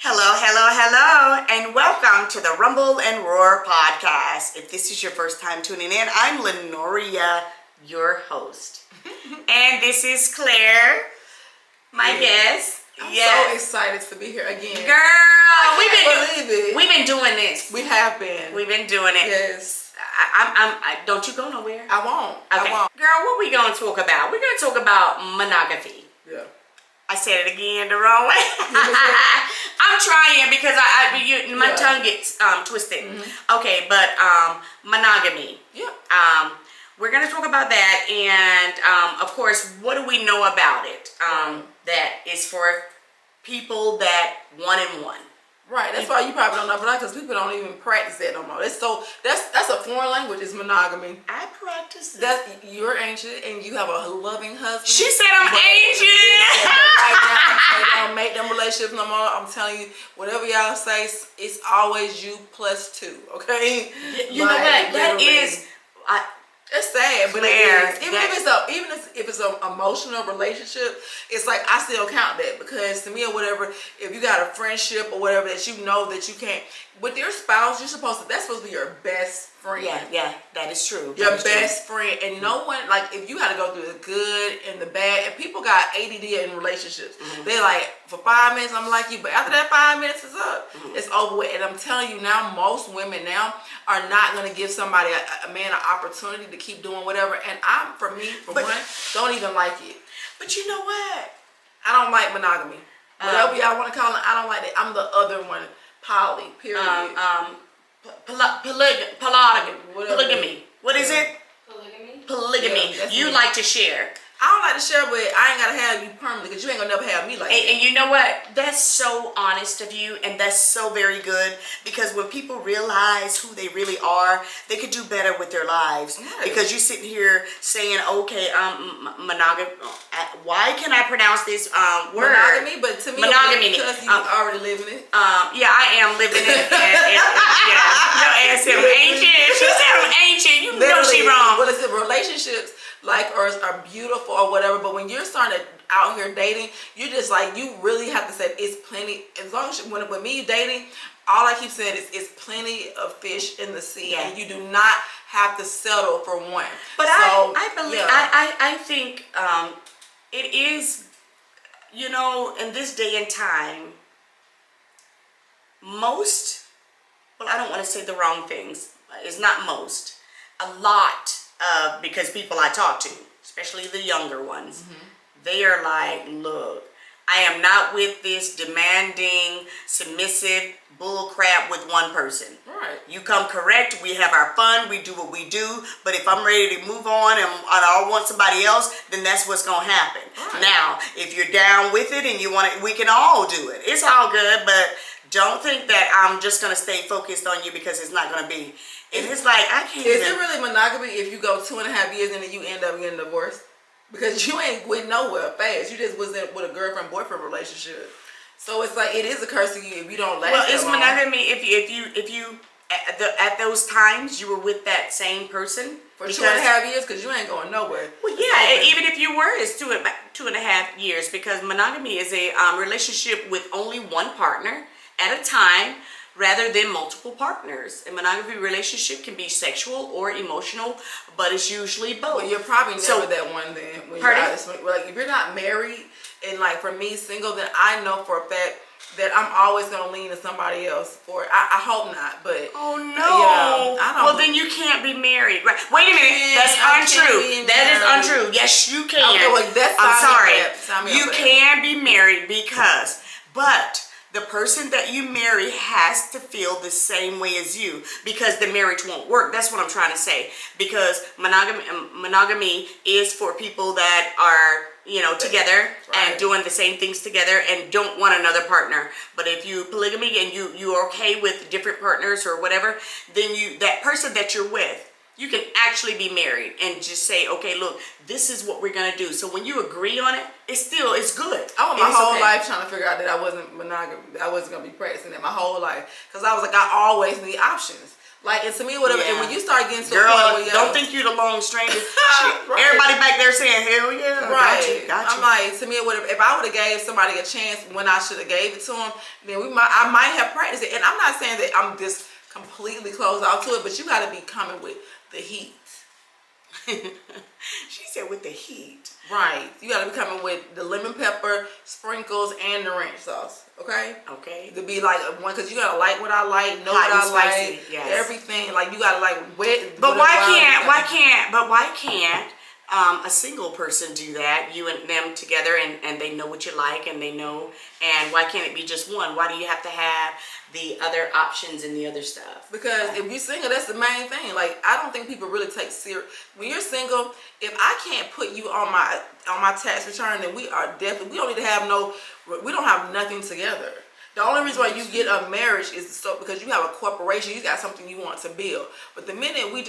Hello, hello, hello, and welcome to the Rumble and Roar podcast. If this is your first time tuning in, I'm Lenoria, your host. And this is Claire, my guest. I'm so excited to be here again. Girl, we've been doing this. We have been. We've been doing it. Yes. Don't you go nowhere. I won't. Okay. I won't. Girl, what we going to talk about? We're going to talk about monogamy. Yeah. I said it again the wrong way. I'm trying because my tongue gets twisted. Mm-hmm. Okay, but monogamy. Yeah. We're gonna talk about that, and of course, what do we know about it? That is for people that one and one. Right. That's why you probably don't know about that, because people don't even practice that no more. That's a foreign language. Is monogamy. I practice that. You're ancient and you have a loving husband. She said I'm ancient. Right now, they don't make them relationships no more. I'm telling you, whatever y'all say, it's always you plus two. Okay. You know what? That is. It's sad, but Claire, even if it's an emotional relationship, it's like I still count that, because to me or whatever, if you got a friendship or whatever that you know that you can't with your spouse, that's supposed to be your best friend. Yeah, that is true. Your best friend, and no one, like, if you got to go through the good and the bad, and people got ADD in relationships. Mm-hmm. They like, for 5 minutes I'm like you, but after that 5 minutes is up, it's over with. And I'm telling you now, most women now are not going to give somebody a man an opportunity to keep doing whatever. And for one, don't even like it. But you know what? I don't like monogamy. Whatever y'all want to call it, I don't like it. I'm the other one. Poly, period. Polygamy. What is it? Polygamy. Yeah, you like to share. I don't like to share, but I ain't gotta have you permanently, because you ain't gonna never have me like that. And you know what? That's so honest of you, and that's so very good, because when people realize who they really are, they could do better with their lives. Right. Because you sitting here saying, okay, monogamy. Why can I pronounce this word? Monogamy, but to me, monogamy, because you already living it. Yeah, I am living it. and your ass said I'm ancient. She said I'm ancient. You know she wrong. Well, it's the relationships. Like, or are beautiful or whatever, but when you're starting to out here dating, you just like, you really have to say it's plenty. As long as when me dating, all I keep saying is it's plenty of fish in the sea, and you do not have to settle for one. But so, I believe I think it is, in this day and time, I don't want to say the wrong things. It's not most. A lot. Because people I talk to, especially the younger ones, they are like, look, I am not with this demanding, submissive bull crap with one person. Right. You come correct, we have our fun, we do what we do, but if I'm ready to move on and I want somebody else, then that's what's going to happen. Right. Now, if you're down with it and you want it, we can all do it. It's all good, but don't think that I'm just going to stay focused on you, because it's not going to be. And it's like, I can't. Is it really monogamy if you go 2.5 years and then you end up getting divorced? Because you ain't went nowhere fast. You just was in with a girlfriend-boyfriend relationship. So it's like, it is a curse to you if you don't last. Well, it's monogamy if you at those times you were with that same person for 2.5 years, because you ain't going nowhere. Well, yeah, even if you were, it's 2.5 years, because monogamy is a relationship with only one partner at a time, rather than multiple partners. A monogamy relationship can be sexual or emotional, but it's usually both. Well, you're probably never that one then. Like, if you're not married, and like for me, single, then I know for a fact that I'm always gonna lean to somebody else for it. I hope not, but oh no. Yeah, I don't. Well, then you can't be married, right? Wait a minute, that's untrue. That is untrue. Yes, you can. Okay, well, I'm sorry. You can be married but the person that you marry has to feel the same way as you, because the marriage won't work. That's what I'm trying to say. Because monogamy is for people that are, together and doing the same things together and don't want another partner. But if you polygamy and you are okay with different partners or whatever, then that person that you're with, you can actually be married and just say, okay, look, this is what we're gonna do. So when you agree on it, it's good. I went my whole life trying to figure out that I wasn't monogamy. I wasn't gonna be practicing it my whole life, because I was like, I always need options. Like, and to me, whatever. And when you start getting to girl, a point where don't think you the lone stranger. Right. Everybody back there saying, hell yeah, right. got you. I'm like, to me, whatever. If I would have gave somebody a chance when I should have gave it to them, then I might have practiced it. And I'm not saying that I'm just completely closed off to it, but you got to be coming with the heat. She said with the heat. Right. You got to be coming with the lemon pepper, sprinkles, and the ranch sauce. Okay? Okay. To be like one, because you got to like what I like, know Hot what I and spicy, like, yes. everything. Like, you got to like wet. But why can't a single person do that, you and them together, and they know what you like, and they know, and why can't it be just one? Why do you have to have the other options and the other stuff? Because if you're single, that's the main thing. Like, I don't think people really take serious. When you're single, if I can't put you on my tax return, then we don't need to have we don't have nothing together. The only reason why you get a marriage is because you have a corporation, you got something you want to build. But the minute we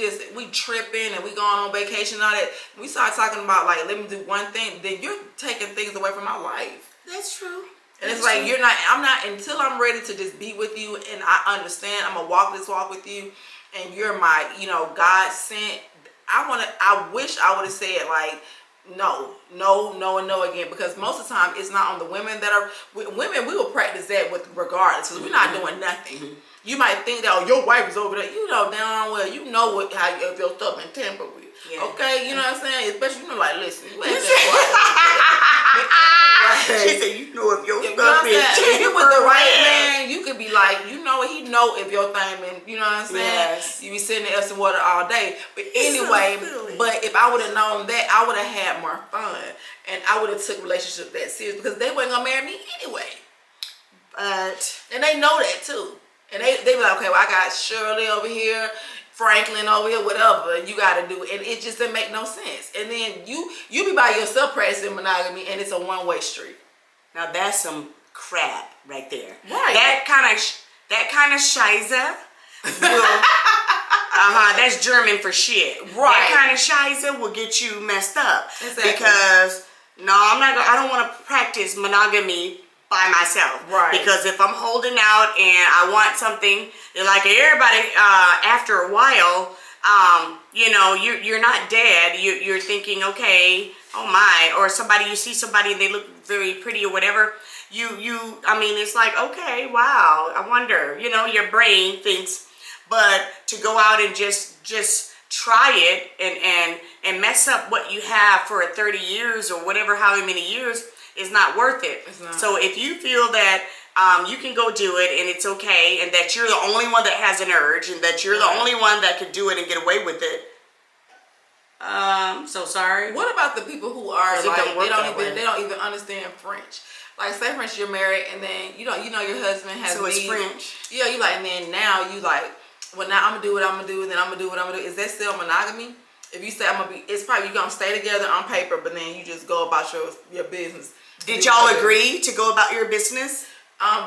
tripping and we going on vacation and all that, we start talking about like, let me do one thing, then you're taking things away from my life. That's true. And it's like, I'm not, until I'm ready to just be with you and I understand, I'm going to walk this walk with you and you're my, God sent. I wish I would have said like, no, and no again, because most of the time it's not on the women that are women. We will practice that with regardless, because we're not doing nothing. You might think that your wife is over there, down well, how your stuff been tampered with. Yeah. Okay, you know what I'm saying? Especially like, listen, you ain't she said, if your stuff been tampered. If you with the right man, you could be like, he know if your thing been, you know what I'm saying? Yes. You be sitting there some water all day. But anyway, but if I would have known that, I would have had more fun, and I would have took relationship that serious, because they weren't gonna marry me anyway. And they know that too. And they be like, okay, well, I got Shirley over here, Franklin over here, whatever you got to do, and it just didn't make no sense. And then you be by yourself practicing monogamy, and it's a one-way street. Now that's some crap right there. Right. That kind of Scheiße will. That's German for shit. Right. That kind of Scheiße will get you messed up. Exactly. Because I don't want to practice monogamy by myself. Right. Because if I'm holding out and I want something, like everybody, after a while, you're not dead. You're thinking, okay, oh my, or you see somebody and they look very pretty or whatever. It's like, okay, wow, I wonder, your brain thinks, but to go out and just try it and mess up what you have for 30 years or whatever, however many years, is not worth it. It's not. So if you feel that you can go do it and it's okay, and that you're the only one that has an urge, and that you're the only one that can do it and get away with it, so sorry. What about the people who are like, they don't even understand French? Like, say for instance, you're married, and then your husband has so it's needs. French. Yeah, you like, and then now you like, well, now I'm gonna do what I'm gonna do, and then I'm gonna do what I'm gonna do. Is that still monogamy? If you say it's probably you're gonna stay together on paper, but then you just go about your business. Did y'all agree to go about your business?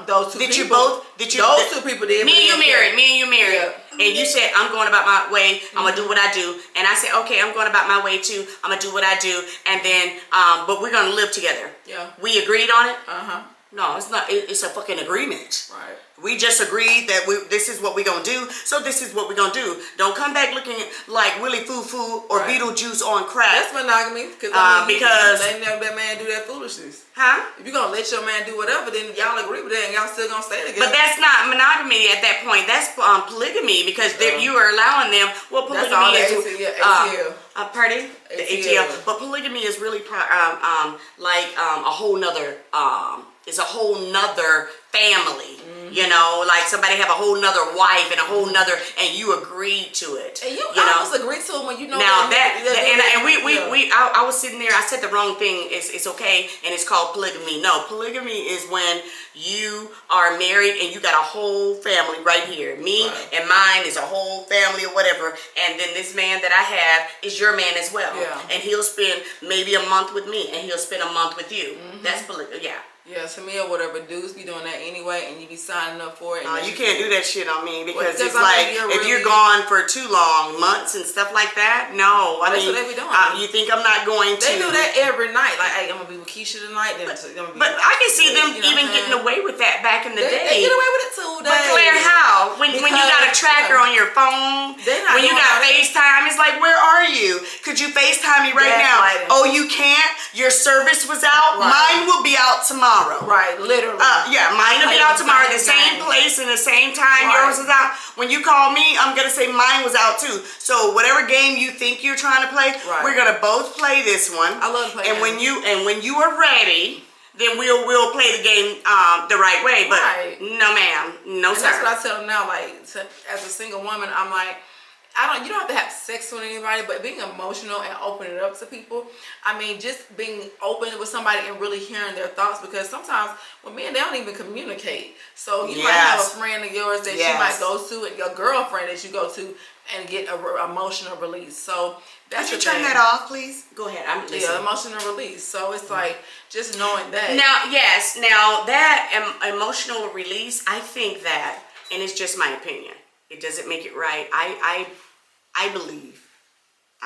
Those two Did people. Those two people did. Me and you married. Yeah. And you said, I'm going about my way. I'm going to do what I do. And I said, okay, I'm going about my way too. I'm going to do what I do. And then, but we're going to live together. Yeah. We agreed on it? Uh-huh. No, it's not. It's a fucking agreement. Right. We just agreed that this is what we're going to do. So this is what we're going to do. Don't come back looking like Willy Foo or Beetlejuice on crack. That's monogamy. Because letting that man do that foolishness. Huh? If you're going to let your man do whatever, then y'all agree with that and y'all still going to stay together. But that's not monogamy at that point. That's polygamy, because you are allowing them. Well, polygamy is ATL. Pardon? The ATL. But polygamy is really like a whole nother. It's a whole nother family. Like somebody have a whole nother wife and a whole nother, and you agreed to it. And you almost agreed to it when you know. Now I was sitting there. I said the wrong thing. It's okay, and it's called polygamy. No, polygamy is when you are married and you got a whole family right here. Me and mine is a whole family or whatever, and then this man that I have is your man as well. Yeah. And he'll spend maybe a month with me, and he'll spend a month with you. That's polygamy. Yeah. Yeah, to me or whatever, dudes be doing that anyway, and you be signing up for it. You can't do that shit on me, because it's like, if you're gone for too long, months and stuff like that, no. That's what they be doing. You think I'm not going to? They do that every night. Like, hey, I'm gonna be with Keisha tonight. Then but I can see them even getting away with that back in the day. They get away with it too. But Claire, how? When you got a tracker on your phone, when you got FaceTime, it's like, where are you? Could you FaceTime me right now? Oh, you can't? Your service was out? Right. Mine will be out tomorrow. Right, literally. Yeah, mine will be out tomorrow, the same place and the same time. Right. Yours is out. When you call me, I'm going to say mine was out too. So whatever game you think you're trying to play, we're going to both play this one. I love to play and when you are ready, then we'll play the game the right way. But no, ma'am, no, sir. That's what I tell them now. Like, as a single woman, I'm like, you don't have to have sex with anybody, but being emotional and opening it up to people. I mean, just being open with somebody and really hearing their thoughts, because sometimes with men, they don't even communicate. So you might have a friend of yours that you might go to, and your girlfriend that you go to, and get an emotional release. So that's Could you turn that off, please? Go ahead. I'm listening. Yeah, emotional release. So it's like just knowing that. Now that emotional release, I think that, and it's just my opinion, it doesn't make it right.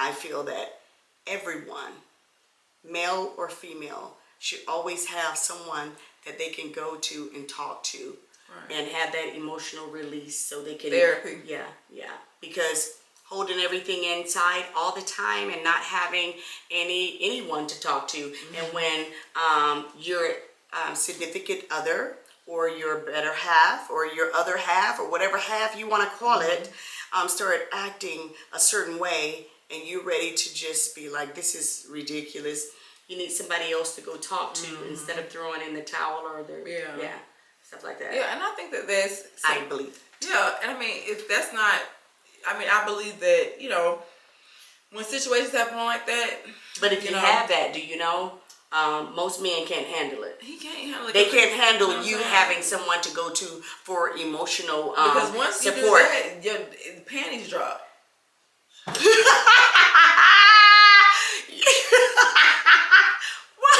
I feel that everyone, male or female, should always have someone that they can go to and talk to, and have that emotional release so they can therapy. Yeah. Because holding everything inside all the time and not having anyone to talk to, and when your significant other or your better half or your other half or whatever half you want to call it, start acting a certain way, and you're ready to just be like, this is ridiculous. You need somebody else to go talk to instead of throwing in the towel or the stuff like that. Yeah, and I think that there's I believe. Yeah, and I mean, if that's not, I mean, I believe that, you know, when situations happen like that. But if you have that, do you know? Most men can't handle it. He can't handle it. They can't handle you having someone to go to for emotional because once support. You do that, your panties drop.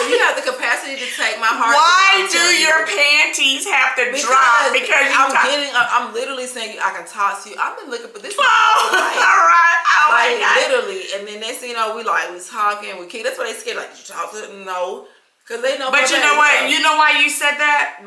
If you have the capacity to take my heart. Why do your panties have to drop? Because I'm literally saying I can talk to you. I've been looking for this. All right. Oh my God. Literally, and then next thing you know, we talking, we kick. That's why they scared. Like, you talk to them? No. Because they know. But you know what? You know why you said that?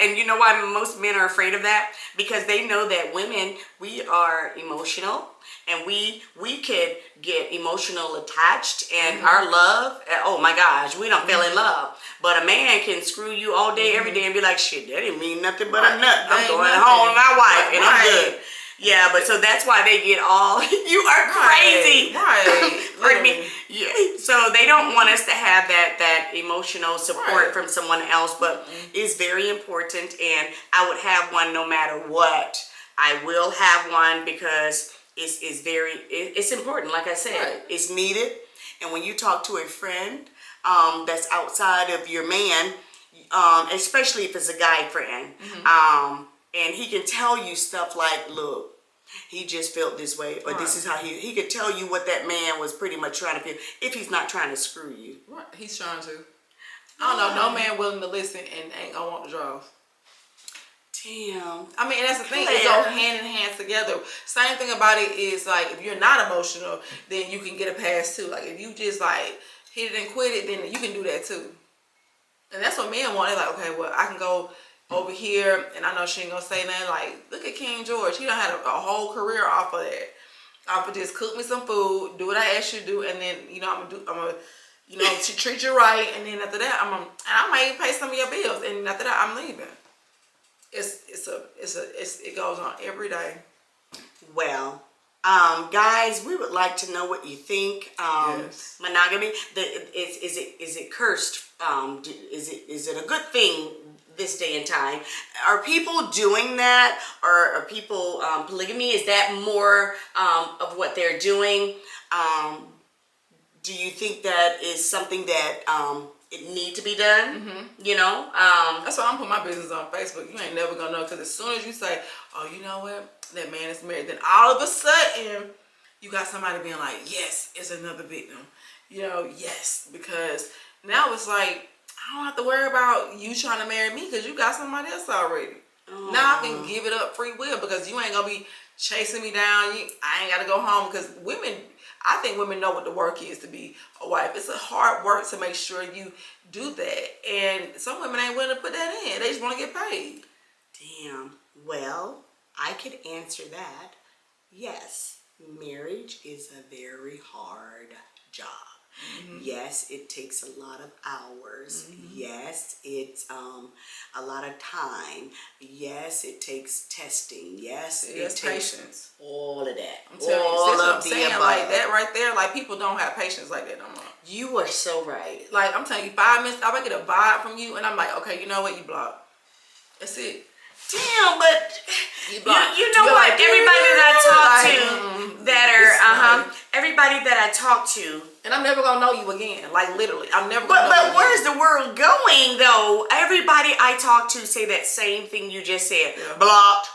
And you know why most men are afraid of that? Because they know that women, we are emotional, and we could get emotional attached, and our love, oh my gosh, we don't fell in love. But a man can screw you all day, every day, and be like, shit, that didn't mean nothing but a nut. I'm going home with my wife, and I'm good. Yeah, but so that's why they get all, you are crazy. Right. Pardon me. Yeah. So they don't want us to have that emotional support from someone else, but it's very important, and I would have one no matter what. I will have one because it's important. Like I said, it's needed. And when you talk to a friend that's outside of your man, especially if it's a guy friend, and he can tell you stuff like, look, he just felt this way, or this is how he could tell you what that man was pretty much trying to feel, if he's not trying to screw you. Right, he's trying to. I don't know, no man willing to listen and ain't gonna want the draws. Damn. I mean, and that's the thing, it go hand in hand together. Same thing about it is, like, if you're not emotional, then you can get a pass too. Like, if you just like hit it and quit it, then you can do that too. And that's what men want. They're like, okay, well, I can go over here, and I know she ain't gonna say nothing. Like, look at King George. He done had a whole career off of that. Off of just cook me some food, do what I asked you to do, and then I'm gonna treat you right, and then after that I might even pay some of your bills, and after that I'm leaving. It goes on every day. Well, guys, we would like to know what you think. Monogamy, is it cursed? Is it a good thing this day and time? Are people doing that, or are people polygamy? Is that more of what they're doing? Do you think that is something that it need to be done? You know, that's why I'm putting my business on Facebook. You ain't never gonna know, because as soon as you say, oh, you know what, that man is married, then all of a sudden you got somebody being like, yes, it's another victim. Yes, because now it's like, I don't have to worry about you trying to marry me because you got somebody else already. Now I can give it up free will, because you ain't gonna be chasing me down. I ain't gotta go home, because women, I think women know what the work is to be a wife. It's a hard work to make sure you do that. And some women ain't willing to put that in. They just want to get paid. Damn. Well, I could answer that. Yes, marriage is a very hard job. Yes, it takes a lot of hours. Yes, it's a lot of time. Yes, it takes testing. Yes, it takes patience. All of that. I'm telling you, that's what I'm saying. Like that right there, like people don't have patience like that no more. You are so right. Like I'm telling you, 5 minutes, I might get a vibe from you, and I'm like, okay, you know what, you block. That's it. Damn, but you know what? Like, everybody that I talk to that are everybody that I talk to, and I'm never gonna know you again. Like literally, I'm never. But where's the world going though? Everybody I talk to say that same thing you just said. Yeah. Blocked,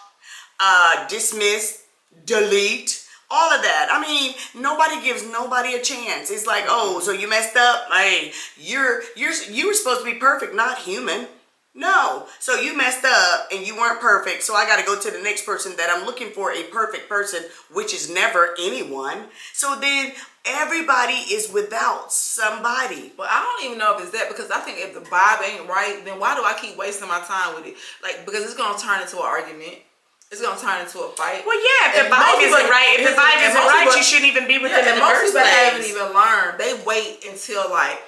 dismissed, delete. All of that. I mean, nobody gives nobody a chance. It's like, oh, so you messed up? Hey, you were supposed to be perfect, not human. No. So you messed up and you weren't perfect. So I got to go to the next person that I'm looking for a perfect person, which is never anyone. So then everybody is without somebody. Well, I don't even know if it's that, because I think if the vibe ain't right, then why do I keep wasting my time with it? Like, because it's going to turn into an argument. It's going to turn into a fight. Well, yeah, if the vibe isn't right, you shouldn't even be with them in the first place. Most people haven't even learned. They wait until, like,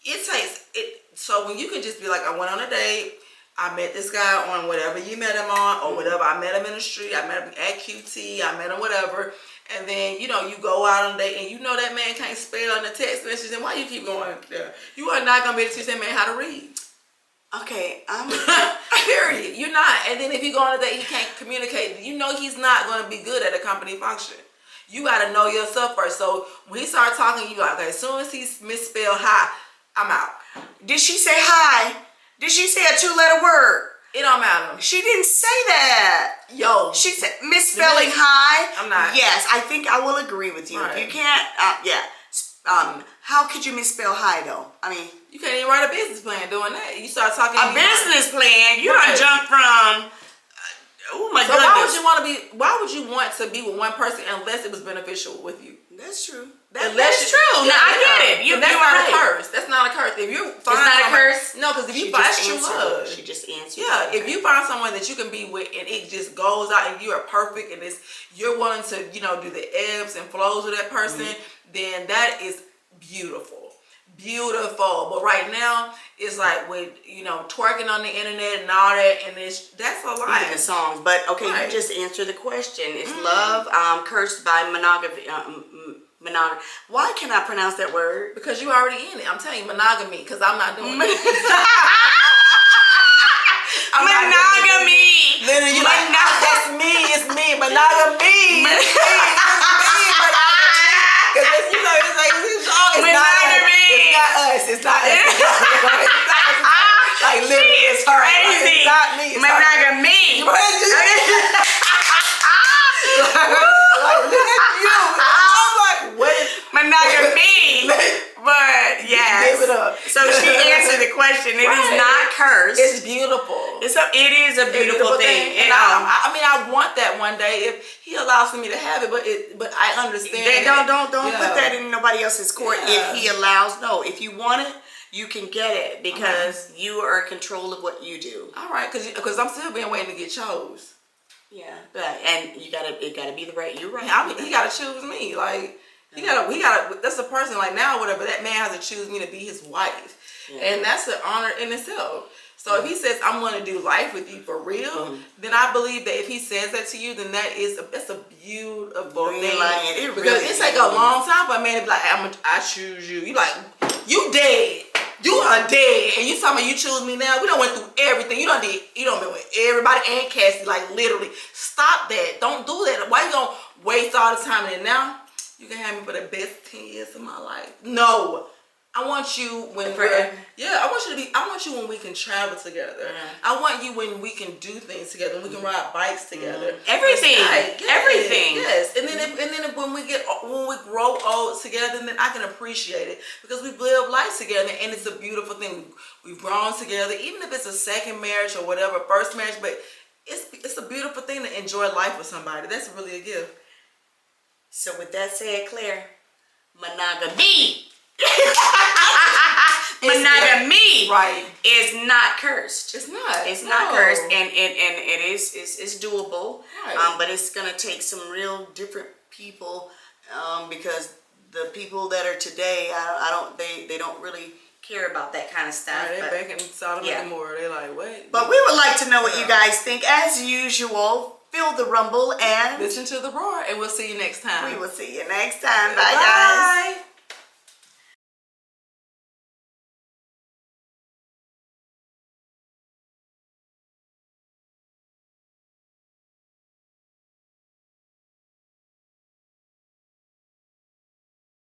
it takes it. So when you can just be like, I went on a date, I met this guy on whatever you met him on, or whatever. I met him in the street, I met him at QT, I met him whatever. And then, you go out on a date and you know that man can't spell on the text message, and why you keep going there? You are not going to be able to teach that man how to read. Okay, period. You're not. And then if you go on a date, he can't communicate. You know he's not going to be good at a company function. You got to know yourself first. So when he starts talking, you like, okay, as soon as he misspelled hi, I'm out. Did she say hi? Did she say a 2-letter word? It don't matter. She didn't say that. Yo. She said misspelling hi. I'm not. Yes, I think I will agree with you. Right. You can't, how could you misspell hi though? I mean. You can't even write a business plan doing that. You start talking. A business plan? You don't jump from, oh my goodness. Why would you want to be with one person unless it was beneficial with you? That's true. That's true. Yeah, I get it. That's not a curse. That's not a curse. If you find it's not a curse. No, because if you find true love, she just answered. Yeah, if you find someone that you can be with and it just goes out and you are perfect and you're willing to do the ebbs and flows with that person, then that is beautiful. Beautiful. But right now it's like with twerking on the internet and all that, and that's a lot. Even the songs. But okay, right. You just answered the question. Is love cursed by monogamy? Monogamy. Why can I pronounce that word? Because you already in it. I'm telling you, monogamy. Because I'm not doing it. Monogamy. Literally, that's me. It's me. Monogamy. Because it's like this song. It's not us. It's not us. Like literally, it's her. It's not me. It's monogamy. Like, look at you. I'm like, what? Monogamy. But yes. Give it up. So she answered the question. It is not cursed. It's beautiful. It is a beautiful thing. And I want that one day if he allows me to have it. But I understand. Don't put that in nobody else's court. Yeah. If he allows, no. If you want it, you can get it because you are in control of what you do. All right, because I'm still being waiting to get chose. Yeah, and it gotta be the right. You're right. I mean, he gotta choose me. Like he gotta. That's the person. Like now, whatever that man has to choose me to be his wife, and that's an honor in itself. So if he says I'm going to do life with you for real, then I believe that if he says that to you, then that's a beautiful thing. Because it take a long time for a man to be like, I choose you. You like you dead. You are dead, and you talking about you choose me now. We done went through everything. You done been with everybody and Cassie, like literally. Stop that. Don't do that. Why you gonna waste all the time? And now you can have me for the best 10 years of my life. No, I want you when I want you when we can travel together. I want you when we can do things together. When we can ride bikes together. Everything. Everything. Yes. And then when we grow old together, then I can appreciate it because we've lived life together, and it's a beautiful thing. We've grown together, even if it's a second marriage or whatever, first marriage. But it's a beautiful thing to enjoy life with somebody. That's really a gift. So with that said, Claire, monogamy. Monogamy is not cursed. It's not. It's not cursed, and it is it's doable. Right. But it's gonna take some real different people, because the people that are today, they don't really care about that kind of stuff. Right, they back in Sodom and Gomorrah. They like, what? But we would like to know what you guys think. As usual, feel the rumble and listen to the roar, and we'll see you next time. we will see you next time. Bye. Guys.